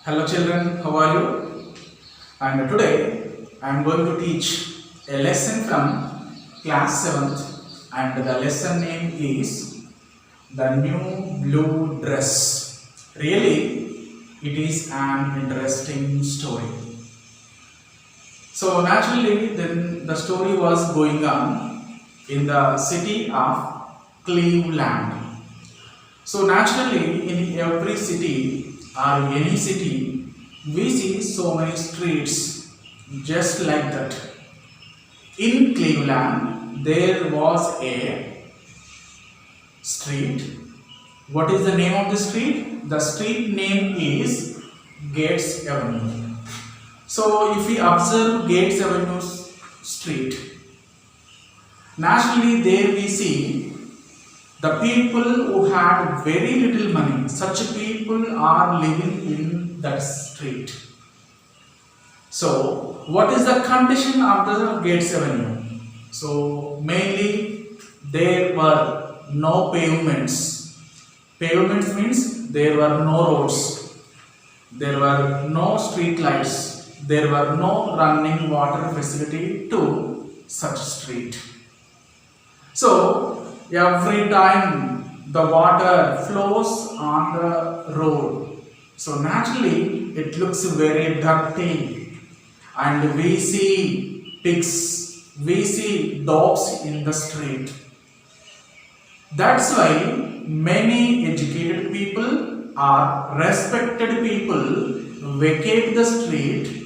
Hello children, how are you? And today I am going to teach a lesson from class 7th and the lesson name is The New Blue Dress. Really, it is an interesting story. So naturally then the story was going on in the city of Cleveland. So naturally, in every city or any city, we see so many streets just like that. In Cleveland, there was a street. What is the name of the street? The street name is Gates Avenue. So if we observe Gates Avenue street, naturally there we see the people who had very little money, such people are living in that street. So, what is the condition of the Gates Avenue? So, mainly there were no pavements. Pavements means there were no roads, there were no street lights, there were no running water facility to such street. So, every time the water flows on the road, so naturally it looks very dirty, and we see pigs, we see dogs in the street. That's why many educated people or respected people vacate the street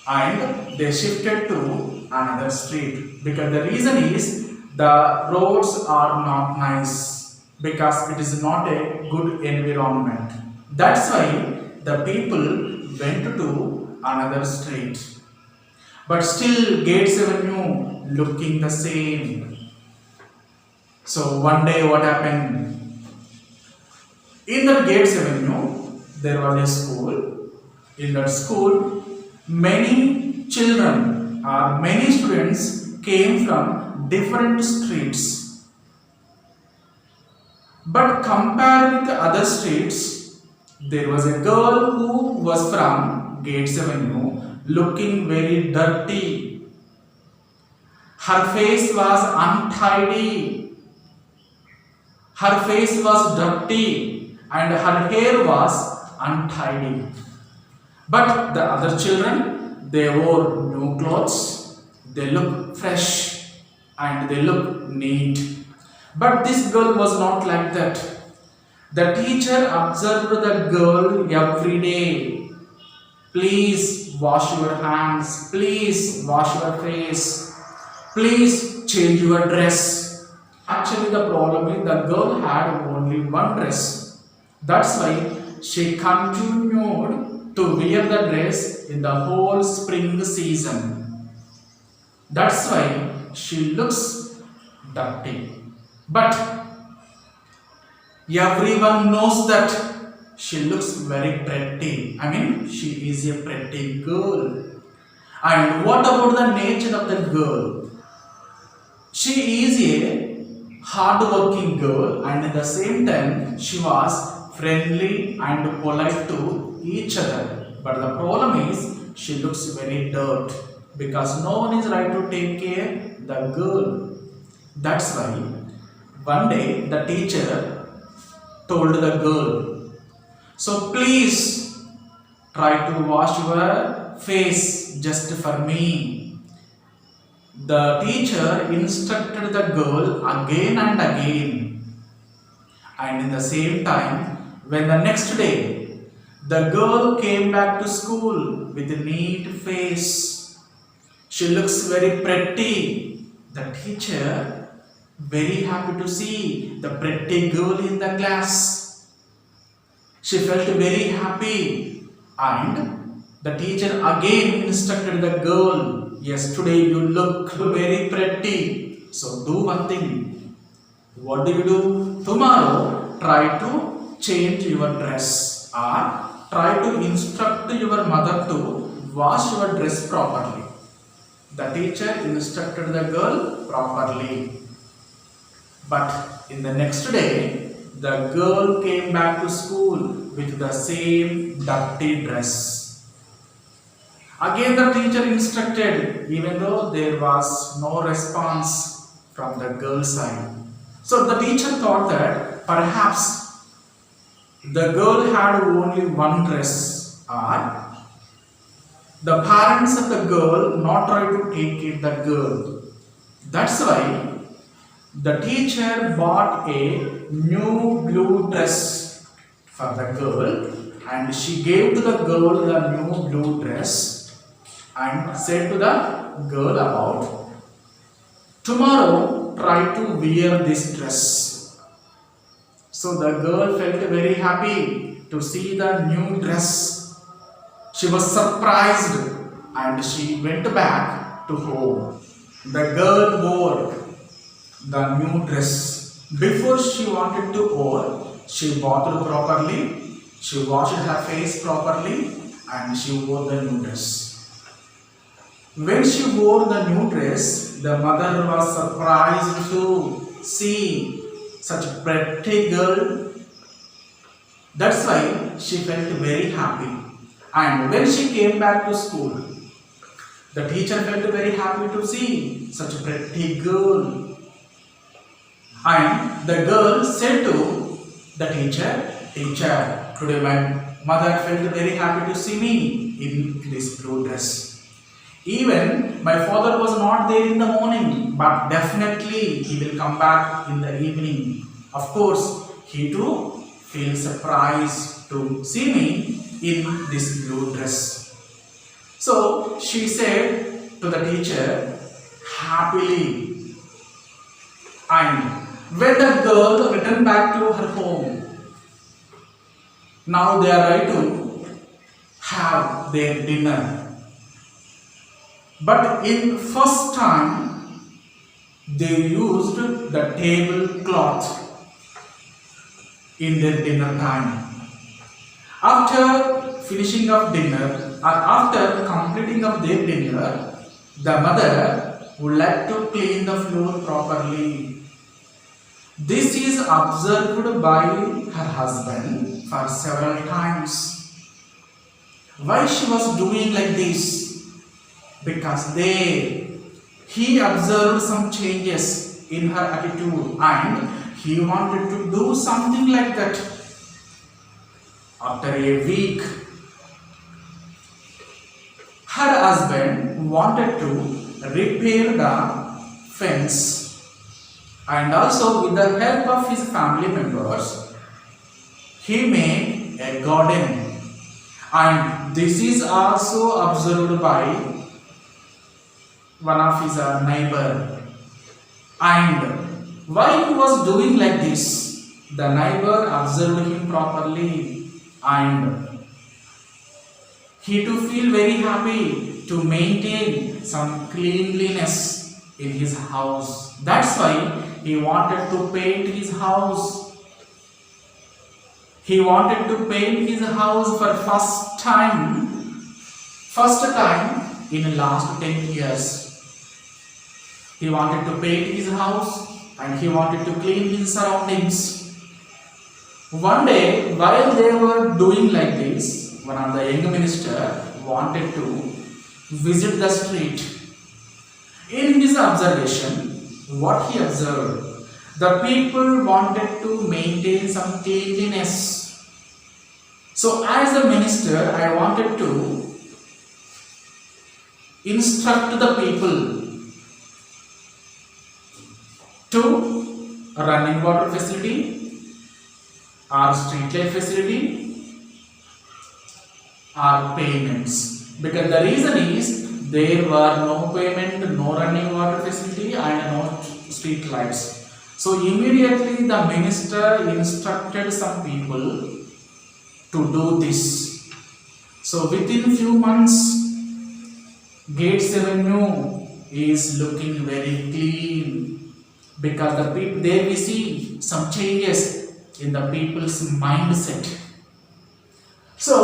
and they shifted to another street, because the reason is the roads are not nice, because it is not a good environment. That's why the people went to another street. But still Gates Avenue looking the same. So one day what happened? In the Gates Avenue there was a school. In that school many children or many students came from different streets. But compared with the other streets, there was a girl who was from Gates Avenue looking very dirty. Her face was untidy. Her face was dirty and her hair was untidy. But the other children, they wore new clothes, they look fresh and they look neat. But this girl was not like that. The teacher observed the girl every day. Please wash your hands, please wash your face, please change your dress. Actually the problem is the girl had only one dress. That's why she continued to wear the dress in the whole spring season. That's why she looks dirty. But everyone knows that she looks very pretty. I mean, she is a pretty girl. And what about the nature of the girl? She is a hard-working girl, and at the same time she was friendly and polite to each other. But the problem is she looks very dirt, because no one is right to take care of the girl. That's why one day the teacher told the girl, so please try to wash your face just for me. The teacher instructed the girl again and again. And in the same time, when the next day the girl came back to school with a neat face, she looks very pretty. The teacher very happy to see the pretty girl in the class. She felt very happy, and the teacher again instructed the girl, yes, today you look very pretty. So do one thing. What do you do? Tomorrow try to change your dress, or try to instruct your mother to wash your dress properly. The teacher instructed the girl properly. But in the next day, the girl came back to school with the same dirty dress. Again the teacher instructed, even though there was no response from the girl's side. So the teacher thought that perhaps the girl had only one dress, or the parents of the girl not try to take it the girl. That's why the teacher bought a new blue dress for the girl, and she gave to the girl the new blue dress and said to the girl about, tomorrow try to wear this dress. So the girl felt very happy to see the new dress. She was surprised and she went back to home. The girl wore the new dress. Before she wanted to wear, she bathed properly, she washed her face properly, and she wore the new dress. When she wore the new dress, the mother was surprised to see such a pretty girl. That's why she felt very happy. And when she came back to school, the teacher felt very happy to see such a pretty girl. And the girl said to the teacher, "Teacher, today my mother felt very happy to see me in this blue dress. Even my father was not there in the morning, but definitely he will come back in the evening. Of course, he too feels surprised to see me in this blue dress." So she said to the teacher happily. And when the girl returned back to her home, now they are ready to have their dinner. But in first time, they used the tablecloth in their dinner time. After finishing of dinner, or after completing of their dinner, the mother would like to clean the floor properly. This is observed by her husband for several times. Why she was doing like this? Because he observed some changes in her attitude and he wanted to do something like that. After a week, her husband wanted to repair the fence, and also with the help of his family members, he made a garden. And this is also observed by one of his neighbor. And why he was doing like this? The neighbor observed him properly and he to feel very happy to maintain some cleanliness in his house. That's why he wanted to paint his house. He wanted to paint his house for first time in last 10 years. He wanted to paint his house and he wanted to clean his surroundings. One day, while they were doing like this, one of the young minister wanted to visit the street. In his observation, what he observed, the people wanted to maintain some cleanliness. So as a minister, I wanted to instruct the people to a running water facility or street light facility or payments, because the reason is there were no payment, no running water facility and no street lights. So immediately the minister instructed some people to do this. So within few months, Gates Avenue is looking very clean, because the people there we see some changes in the people's mindset. So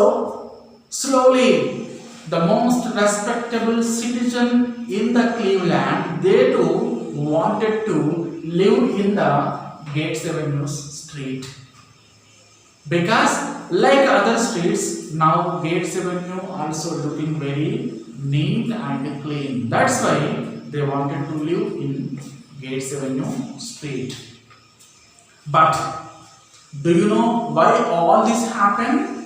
slowly the most respectable citizen in the Cleveland, they too wanted to live in the Gates Avenue street. Because like other streets, now Gates Avenue also looking very neat and clean. That's why they wanted to live in Gates Avenue street. But do you know why all this happened?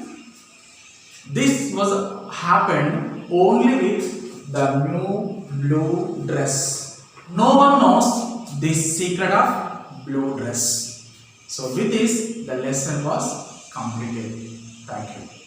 This was happened only with the new blue dress. No one knows this secret of blue dress. So with this, the lesson was completed. Thank you.